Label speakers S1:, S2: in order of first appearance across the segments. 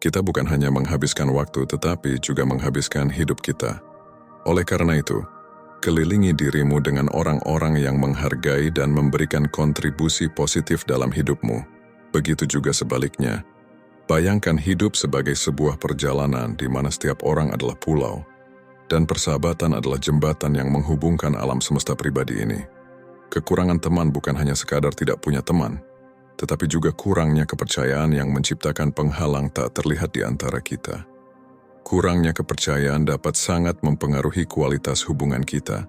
S1: Kita bukan hanya menghabiskan waktu tetapi juga menghabiskan hidup kita. Oleh karena itu, kelilingi dirimu dengan orang-orang yang menghargai dan memberikan kontribusi positif dalam hidupmu. Begitu juga sebaliknya. Bayangkan hidup sebagai sebuah perjalanan di mana setiap orang adalah pulau, dan persahabatan adalah jembatan yang menghubungkan alam semesta pribadi ini. Kekurangan teman bukan hanya sekadar tidak punya teman, tetapi juga kurangnya kepercayaan yang menciptakan penghalang tak terlihat di antara kita. Kurangnya kepercayaan dapat sangat mempengaruhi kualitas hubungan kita,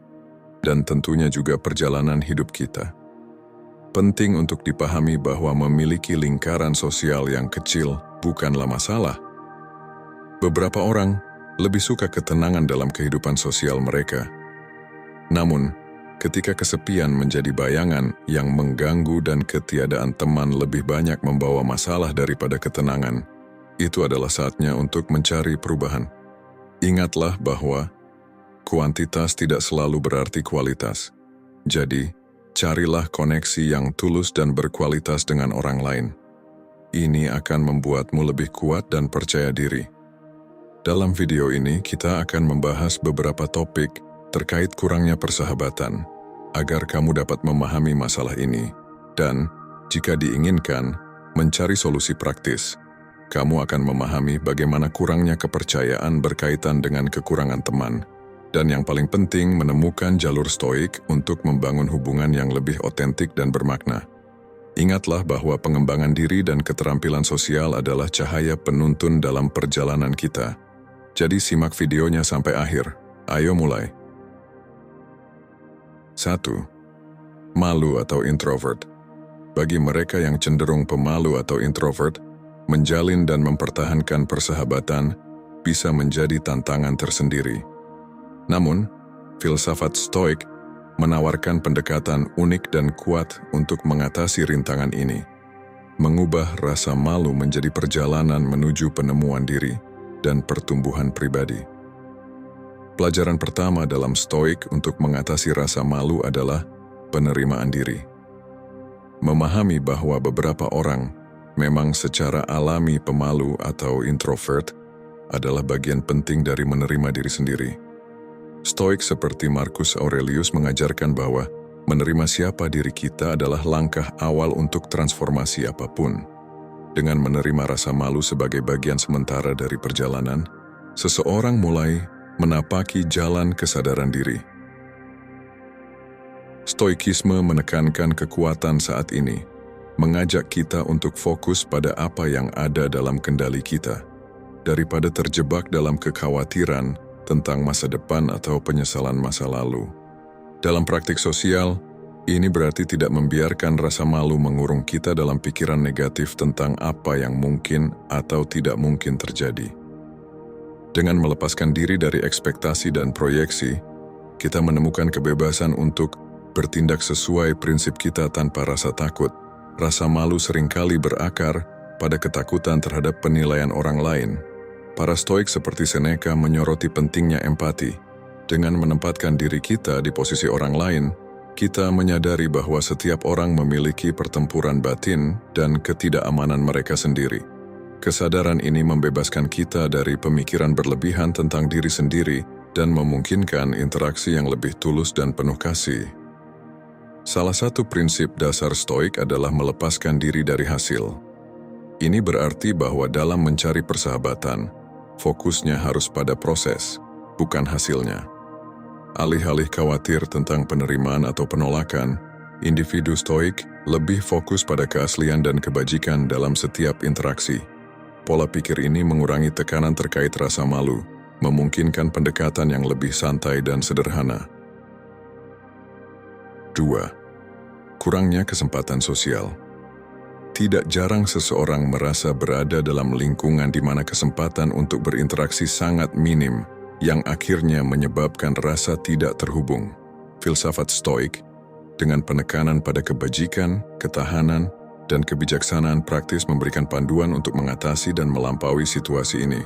S1: dan tentunya juga perjalanan hidup kita. Penting untuk dipahami bahwa memiliki lingkaran sosial yang kecil bukanlah masalah. Beberapa orang lebih suka ketenangan dalam kehidupan sosial mereka. Namun, ketika kesepian menjadi bayangan yang mengganggu dan ketiadaan teman lebih banyak membawa masalah daripada ketenangan, itu adalah saatnya untuk mencari perubahan. Ingatlah bahwa kuantitas tidak selalu berarti kualitas. Jadi, carilah koneksi yang tulus dan berkualitas dengan orang lain. Ini akan membuatmu lebih kuat dan percaya diri. Dalam video ini, kita akan membahas beberapa topik terkait kurangnya persahabatan, agar kamu dapat memahami masalah ini, dan, jika diinginkan, mencari solusi praktis. Kamu akan memahami bagaimana kurangnya kepercayaan berkaitan dengan kekurangan teman, dan yang paling penting menemukan jalur stoik untuk membangun hubungan yang lebih otentik dan bermakna. Ingatlah bahwa pengembangan diri dan keterampilan sosial adalah cahaya penuntun dalam perjalanan kita. Jadi simak videonya sampai akhir. Ayo mulai. 1. Malu atau introvert. Bagi mereka yang cenderung pemalu atau introvert, menjalin dan mempertahankan persahabatan bisa menjadi tantangan tersendiri. Namun, filsafat Stoik menawarkan pendekatan unik dan kuat untuk mengatasi rintangan ini, mengubah rasa malu menjadi perjalanan menuju penemuan diri dan pertumbuhan pribadi. Pelajaran pertama dalam Stoik untuk mengatasi rasa malu adalah penerimaan diri. Memahami bahwa beberapa orang memang secara alami pemalu atau introvert adalah bagian penting dari menerima diri sendiri. Stoik seperti Marcus Aurelius mengajarkan bahwa menerima siapa diri kita adalah langkah awal untuk transformasi apapun. Dengan menerima rasa malu sebagai bagian sementara dari perjalanan, seseorang mulai menapaki jalan kesadaran diri. Stoikisme menekankan kekuatan saat ini, mengajak kita untuk fokus pada apa yang ada dalam kendali kita, daripada terjebak dalam kekhawatiran tentang masa depan atau penyesalan masa lalu. Dalam praktik sosial, ini berarti tidak membiarkan rasa malu mengurung kita dalam pikiran negatif tentang apa yang mungkin atau tidak mungkin terjadi. Dengan melepaskan diri dari ekspektasi dan proyeksi, kita menemukan kebebasan untuk bertindak sesuai prinsip kita tanpa rasa takut. Rasa malu seringkali berakar pada ketakutan terhadap penilaian orang lain. Para Stoik seperti Seneca menyoroti pentingnya empati. Dengan menempatkan diri kita di posisi orang lain, kita menyadari bahwa setiap orang memiliki pertempuran batin dan ketidakamanan mereka sendiri. Kesadaran ini membebaskan kita dari pemikiran berlebihan tentang diri sendiri dan memungkinkan interaksi yang lebih tulus dan penuh kasih. Salah satu prinsip dasar Stoik adalah melepaskan diri dari hasil. Ini berarti bahwa dalam mencari persahabatan, fokusnya harus pada proses, bukan hasilnya. Alih-alih khawatir tentang penerimaan atau penolakan, individu Stoik lebih fokus pada keaslian dan kebajikan dalam setiap interaksi. Pola pikir ini mengurangi tekanan terkait rasa malu, memungkinkan pendekatan yang lebih santai dan sederhana. 2. Kurangnya kesempatan sosial. Tidak jarang seseorang merasa berada dalam lingkungan di mana kesempatan untuk berinteraksi sangat minim, yang akhirnya menyebabkan rasa tidak terhubung. Filsafat Stoik, dengan penekanan pada kebajikan, ketahanan, dan kebijaksanaan praktis memberikan panduan untuk mengatasi dan melampaui situasi ini.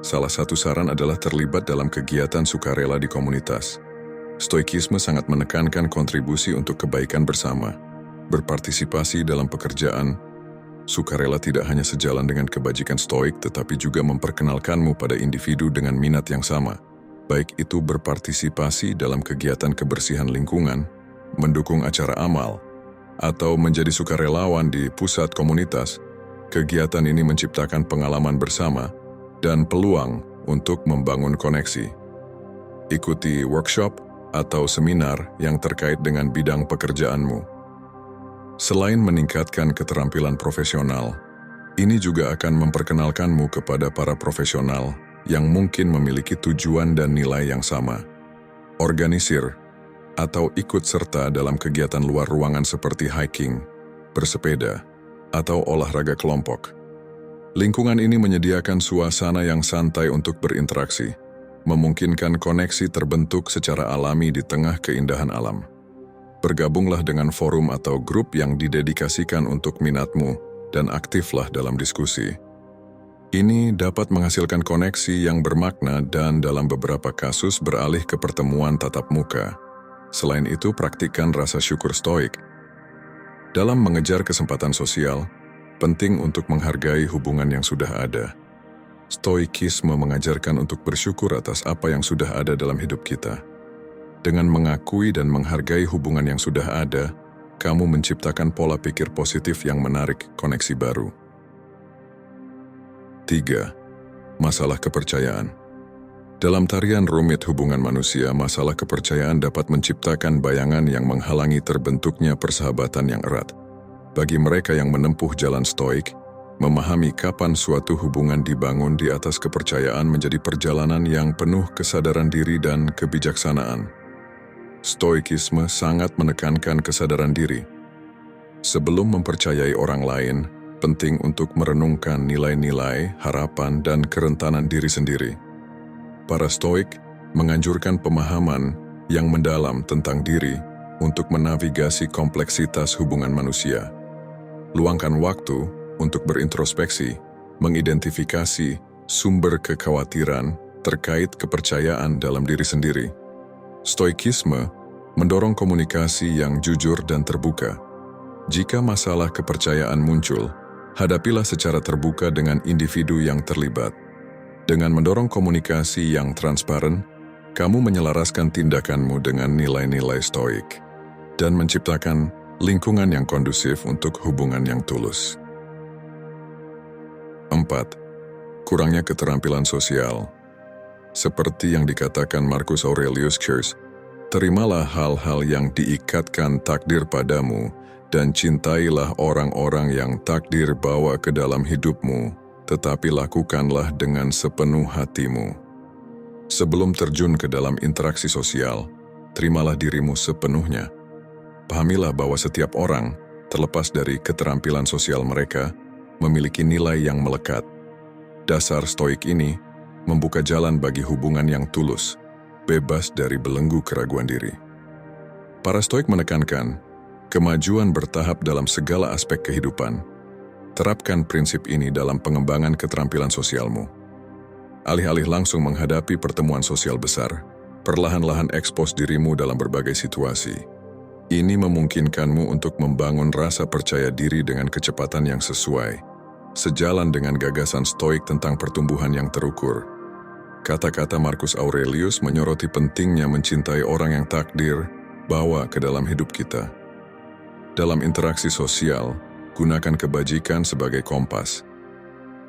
S1: Salah satu saran adalah terlibat dalam kegiatan sukarela di komunitas. Stoikisme sangat menekankan kontribusi untuk kebaikan bersama, berpartisipasi dalam pekerjaan, Sukarela tidak hanya sejalan dengan kebajikan stoik, tetapi juga memperkenalkanmu pada individu dengan minat yang sama, baik itu berpartisipasi dalam kegiatan kebersihan lingkungan, mendukung acara amal, atau menjadi sukarelawan di pusat komunitas. Kegiatan ini menciptakan pengalaman bersama dan peluang untuk membangun koneksi. Ikuti workshop atau seminar yang terkait dengan bidang pekerjaanmu. Selain meningkatkan keterampilan profesional, ini juga akan memperkenalkanmu kepada para profesional yang mungkin memiliki tujuan dan nilai yang sama. Organisir atau ikut serta dalam kegiatan luar ruangan seperti hiking, bersepeda, atau olahraga kelompok. Lingkungan ini menyediakan suasana yang santai untuk berinteraksi, memungkinkan koneksi terbentuk secara alami di tengah keindahan alam. Bergabunglah dengan forum atau grup yang didedikasikan untuk minatmu dan aktiflah dalam diskusi. Ini dapat menghasilkan koneksi yang bermakna dan dalam beberapa kasus beralih ke pertemuan tatap muka. Selain itu, praktikkan rasa syukur stoik. Dalam mengejar kesempatan sosial, penting untuk menghargai hubungan yang sudah ada. Stoikisme mengajarkan untuk bersyukur atas apa yang sudah ada dalam hidup kita. Dengan mengakui dan menghargai hubungan yang sudah ada, kamu menciptakan pola pikir positif yang menarik koneksi baru. 3. Masalah kepercayaan. Dalam tarian rumit hubungan manusia, masalah kepercayaan dapat menciptakan bayangan yang menghalangi terbentuknya persahabatan yang erat. Bagi mereka yang menempuh jalan stoik, memahami kapan suatu hubungan dibangun di atas kepercayaan menjadi perjalanan yang penuh kesadaran diri dan kebijaksanaan. Stoikisme sangat menekankan kesadaran diri. Sebelum mempercayai orang lain, penting untuk merenungkan nilai-nilai, harapan, dan kerentanan diri sendiri. Para stoik menganjurkan pemahaman yang mendalam tentang diri untuk menavigasi kompleksitas hubungan manusia. Luangkan waktu untuk berintrospeksi, mengidentifikasi sumber kekhawatiran terkait kepercayaan dalam diri sendiri. Stoikisme mendorong komunikasi yang jujur dan terbuka. Jika masalah kepercayaan muncul, hadapilah secara terbuka dengan individu yang terlibat. Dengan mendorong komunikasi yang transparan, kamu menyelaraskan tindakanmu dengan nilai-nilai stoik dan menciptakan lingkungan yang kondusif untuk hubungan yang tulus. 4. Kurangnya keterampilan sosial. Seperti yang dikatakan Marcus Aurelius Curs, terimalah hal-hal yang diikatkan takdir padamu dan cintailah orang-orang yang takdir bawa ke dalam hidupmu, tetapi lakukanlah dengan sepenuh hatimu. Sebelum terjun ke dalam interaksi sosial, terimalah dirimu sepenuhnya. Pahamilah bahwa setiap orang, terlepas dari keterampilan sosial mereka, memiliki nilai yang melekat. Dasar stoik ini membuka jalan bagi hubungan yang tulus, bebas dari belenggu keraguan diri. Para stoik menekankan kemajuan bertahap dalam segala aspek kehidupan. Terapkan prinsip ini dalam pengembangan keterampilan sosialmu. Alih-alih langsung menghadapi pertemuan sosial besar, perlahan-lahan ekspos dirimu dalam berbagai situasi. Ini memungkinkanmu untuk membangun rasa percaya diri dengan kecepatan yang sesuai, sejalan dengan gagasan stoik tentang pertumbuhan yang terukur. Kata-kata Marcus Aurelius menyoroti pentingnya mencintai orang yang takdir bawa ke dalam hidup kita. Dalam interaksi sosial, gunakan kebajikan sebagai kompas.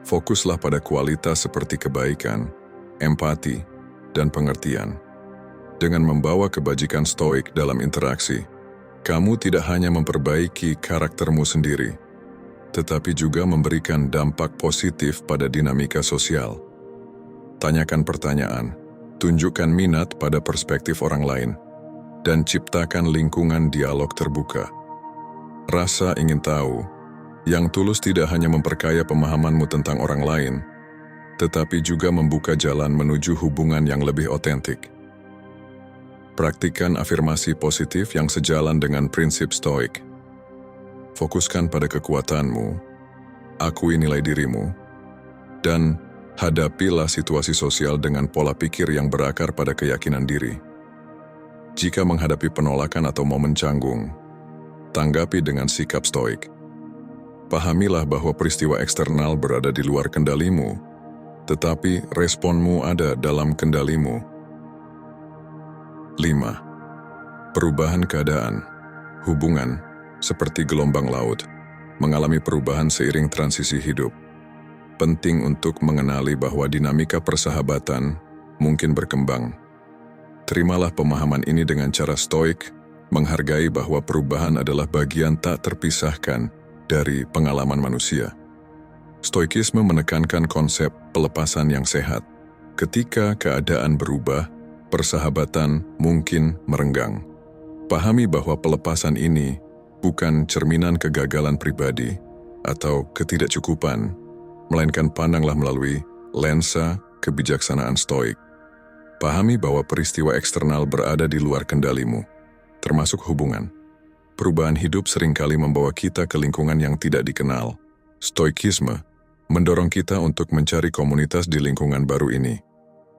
S1: Fokuslah pada kualitas seperti kebaikan, empati, dan pengertian. Dengan membawa kebajikan stoik dalam interaksi, kamu tidak hanya memperbaiki karaktermu sendiri, tetapi juga memberikan dampak positif pada dinamika sosial. Tanyakan pertanyaan, tunjukkan minat pada perspektif orang lain, dan ciptakan lingkungan dialog terbuka. Rasa ingin tahu yang tulus tidak hanya memperkaya pemahamanmu tentang orang lain, tetapi juga membuka jalan menuju hubungan yang lebih otentik. Praktikkan afirmasi positif yang sejalan dengan prinsip stoik. Fokuskan pada kekuatanmu, akui nilai dirimu, dan hadapilah situasi sosial dengan pola pikir yang berakar pada keyakinan diri. Jika menghadapi penolakan atau momen canggung, tanggapi dengan sikap stoik. Pahamilah bahwa peristiwa eksternal berada di luar kendalimu, tetapi responmu ada dalam kendalimu. 5. Perubahan keadaan. Hubungan, seperti gelombang laut, mengalami perubahan seiring transisi hidup. Penting untuk mengenali bahwa dinamika persahabatan mungkin berkembang. Terimalah pemahaman ini dengan cara stoik, menghargai bahwa perubahan adalah bagian tak terpisahkan dari pengalaman manusia. Stoikisme menekankan konsep pelepasan yang sehat. Ketika keadaan berubah, persahabatan mungkin merenggang. Pahami bahwa pelepasan ini bukan cerminan kegagalan pribadi atau ketidakcukupan, melainkan pandanglah melalui lensa kebijaksanaan stoik. Pahami bahwa peristiwa eksternal berada di luar kendalimu, termasuk hubungan. Perubahan hidup seringkali membawa kita ke lingkungan yang tidak dikenal. Stoikisme mendorong kita untuk mencari komunitas di lingkungan baru ini.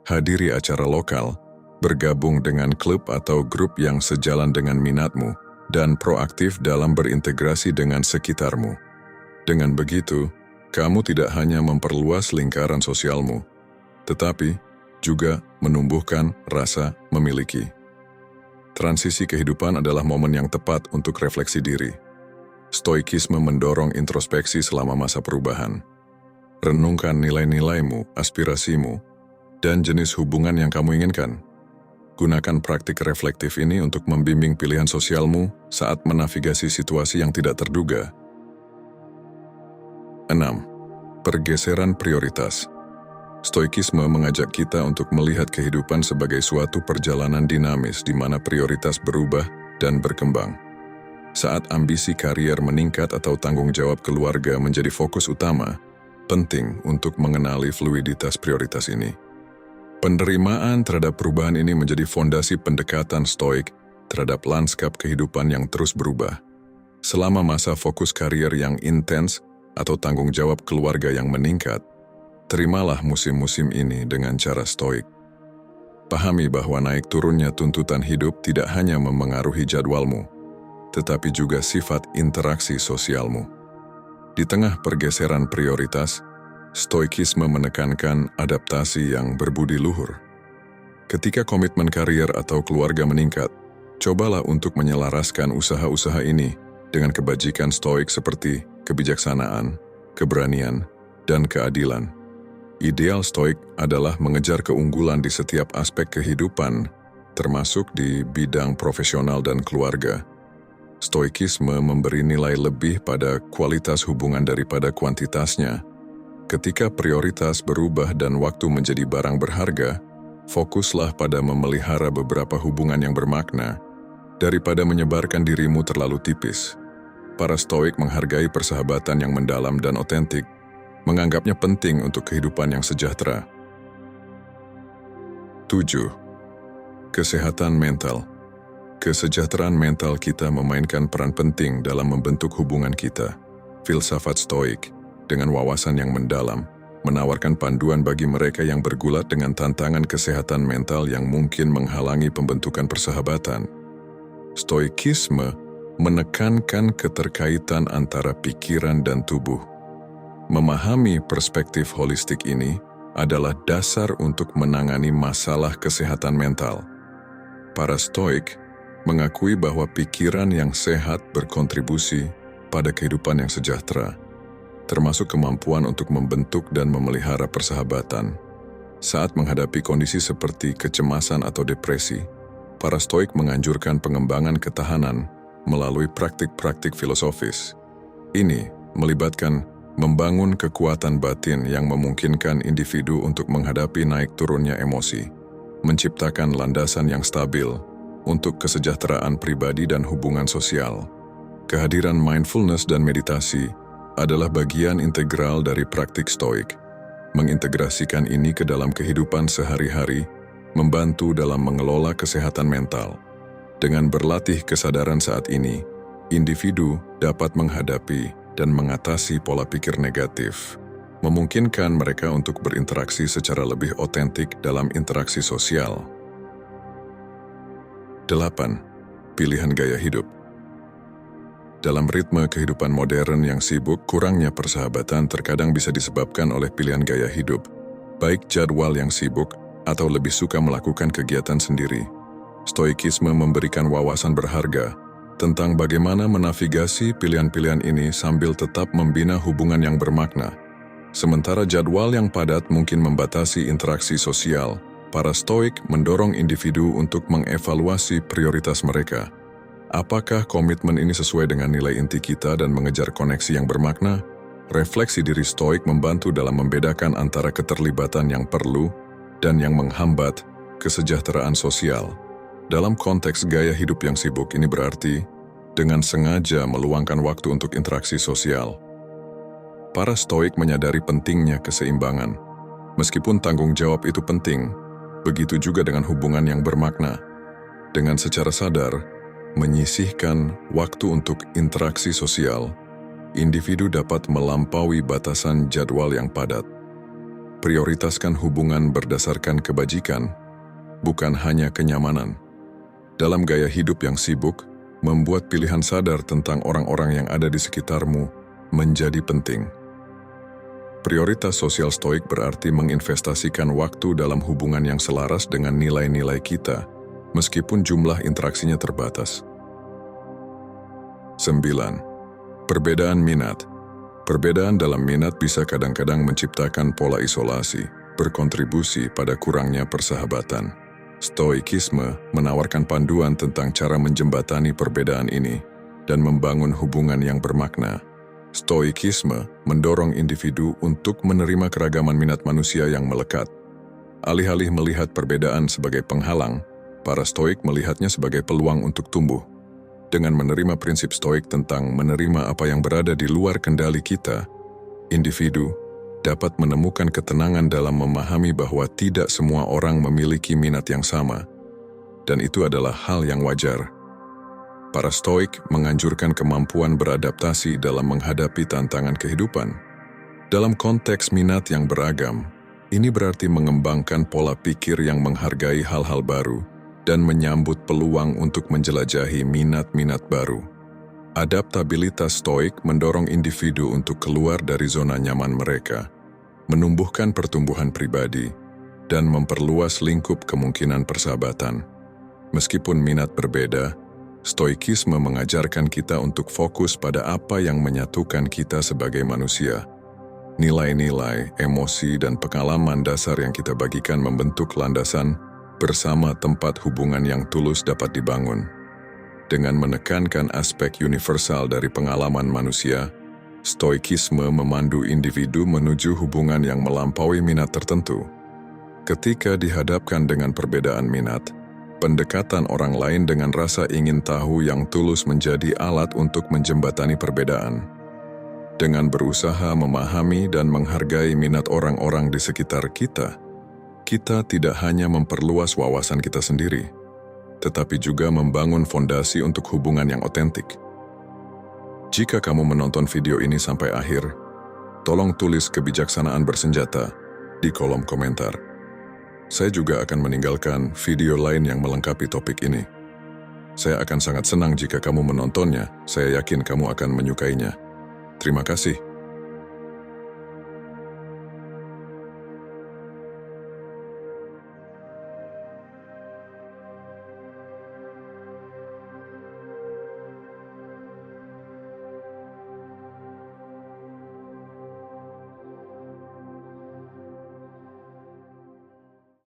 S1: Hadiri acara lokal, bergabung dengan klub atau grup yang sejalan dengan minatmu, dan proaktif dalam berintegrasi dengan sekitarmu. Dengan begitu, kamu tidak hanya memperluas lingkaran sosialmu, tetapi juga menumbuhkan rasa memiliki. Transisi kehidupan adalah momen yang tepat untuk refleksi diri. Stoikisme mendorong introspeksi selama masa perubahan. Renungkan nilai-nilaimu, aspirasimu, dan jenis hubungan yang kamu inginkan. Gunakan praktik reflektif ini untuk membimbing pilihan sosialmu saat menavigasi situasi yang tidak terduga. 6. Pergeseran prioritas. Stoikisme mengajak kita untuk melihat kehidupan sebagai suatu perjalanan dinamis di mana prioritas berubah dan berkembang. Saat ambisi karier meningkat atau tanggung jawab keluarga menjadi fokus utama, penting untuk mengenali fluiditas prioritas ini. Penerimaan terhadap perubahan ini menjadi fondasi pendekatan stoik terhadap lanskap kehidupan yang terus berubah. Selama masa fokus karier yang intens atau tanggung jawab keluarga yang meningkat, terimalah musim-musim ini dengan cara stoik. Pahami bahwa naik turunnya tuntutan hidup tidak hanya memengaruhi jadwalmu, tetapi juga sifat interaksi sosialmu. Di tengah pergeseran prioritas, stoikisme menekankan adaptasi yang berbudi luhur. Ketika komitmen karier atau keluarga meningkat, cobalah untuk menyelaraskan usaha-usaha ini dengan kebajikan stoik seperti kebijaksanaan, keberanian, dan keadilan. Ideal stoik adalah mengejar keunggulan di setiap aspek kehidupan, termasuk di bidang profesional dan keluarga. Stoikisme memberi nilai lebih pada kualitas hubungan daripada kuantitasnya. Ketika prioritas berubah dan waktu menjadi barang berharga, fokuslah pada memelihara beberapa hubungan yang bermakna, daripada menyebarkan dirimu terlalu tipis. Para stoik menghargai persahabatan yang mendalam dan otentik, menganggapnya penting untuk kehidupan yang sejahtera. 7. Kesehatan mental. Kesejahteraan mental kita memainkan peran penting dalam membentuk hubungan kita. Filsafat stoik, dengan wawasan yang mendalam, menawarkan panduan bagi mereka yang bergulat dengan tantangan kesehatan mental yang mungkin menghalangi pembentukan persahabatan. Stoikisme menekankan keterkaitan antara pikiran dan tubuh. Memahami perspektif holistik ini adalah dasar untuk menangani masalah kesehatan mental. Para stoik mengakui bahwa pikiran yang sehat berkontribusi pada kehidupan yang sejahtera, termasuk kemampuan untuk membentuk dan memelihara persahabatan. Saat menghadapi kondisi seperti kecemasan atau depresi, para stoik menganjurkan pengembangan ketahanan melalui praktik-praktik filosofis. Ini melibatkan membangun kekuatan batin yang memungkinkan individu untuk menghadapi naik turunnya emosi, menciptakan landasan yang stabil untuk kesejahteraan pribadi dan hubungan sosial. Kehadiran mindfulness dan meditasi adalah bagian integral dari praktik stoik. Mengintegrasikan ini ke dalam kehidupan sehari-hari, membantu dalam mengelola kesehatan mental. Dengan berlatih kesadaran saat ini, individu dapat menghadapi dan mengatasi pola pikir negatif, memungkinkan mereka untuk berinteraksi secara lebih otentik dalam interaksi sosial. 8. Pilihan gaya hidup. Dalam ritme kehidupan modern yang sibuk, kurangnya persahabatan terkadang bisa disebabkan oleh pilihan gaya hidup, baik jadwal yang sibuk atau lebih suka melakukan kegiatan sendiri. Stoikisme memberikan wawasan berharga tentang bagaimana menavigasi pilihan-pilihan ini sambil tetap membina hubungan yang bermakna. Sementara jadwal yang padat mungkin membatasi interaksi sosial, para Stoik mendorong individu untuk mengevaluasi prioritas mereka. Apakah komitmen ini sesuai dengan nilai inti kita dan mengejar koneksi yang bermakna? Refleksi diri Stoik membantu dalam membedakan antara keterlibatan yang perlu dan yang menghambat kesejahteraan sosial. Dalam konteks gaya hidup yang sibuk ini berarti dengan sengaja meluangkan waktu untuk interaksi sosial. Para Stoik menyadari pentingnya keseimbangan. Meskipun tanggung jawab itu penting, begitu juga dengan hubungan yang bermakna. Dengan secara sadar, menyisihkan waktu untuk interaksi sosial, individu dapat melampaui batasan jadwal yang padat. Prioritaskan hubungan berdasarkan kebajikan, bukan hanya kenyamanan. Dalam gaya hidup yang sibuk, membuat pilihan sadar tentang orang-orang yang ada di sekitarmu menjadi penting. Prioritas sosial Stoik berarti menginvestasikan waktu dalam hubungan yang selaras dengan nilai-nilai kita, meskipun jumlah interaksinya terbatas. 9. Perbedaan minat. Perbedaan dalam minat bisa kadang-kadang menciptakan pola isolasi, berkontribusi pada kurangnya persahabatan. Stoikisme menawarkan panduan tentang cara menjembatani perbedaan ini dan membangun hubungan yang bermakna. Stoikisme mendorong individu untuk menerima keragaman minat manusia yang melekat. Alih-alih melihat perbedaan sebagai penghalang, para Stoik melihatnya sebagai peluang untuk tumbuh. Dengan menerima prinsip Stoik tentang menerima apa yang berada di luar kendali kita, individu dapat menemukan ketenangan dalam memahami bahwa tidak semua orang memiliki minat yang sama, dan itu adalah hal yang wajar. Para Stoik menganjurkan kemampuan beradaptasi dalam menghadapi tantangan kehidupan. Dalam konteks minat yang beragam, ini berarti mengembangkan pola pikir yang menghargai hal-hal baru dan menyambut peluang untuk menjelajahi minat-minat baru. Adaptabilitas Stoik mendorong individu untuk keluar dari zona nyaman mereka, menumbuhkan pertumbuhan pribadi, dan memperluas lingkup kemungkinan persahabatan. Meskipun minat berbeda, Stoikisme mengajarkan kita untuk fokus pada apa yang menyatukan kita sebagai manusia. Nilai-nilai, emosi, dan pengalaman dasar yang kita bagikan membentuk landasan bersama tempat hubungan yang tulus dapat dibangun. Dengan menekankan aspek universal dari pengalaman manusia, Stoikisme memandu individu menuju hubungan yang melampaui minat tertentu. Ketika dihadapkan dengan perbedaan minat, pendekatan orang lain dengan rasa ingin tahu yang tulus menjadi alat untuk menjembatani perbedaan. Dengan berusaha memahami dan menghargai minat orang-orang di sekitar kita, kita tidak hanya memperluas wawasan kita sendiri, tetapi juga membangun fondasi untuk hubungan yang otentik. Jika kamu menonton video ini sampai akhir, tolong tulis kebijaksanaan bersenjata di kolom komentar. Saya juga akan meninggalkan video lain yang melengkapi topik ini. Saya akan sangat senang jika kamu menontonnya, saya yakin kamu akan menyukainya. Terima kasih.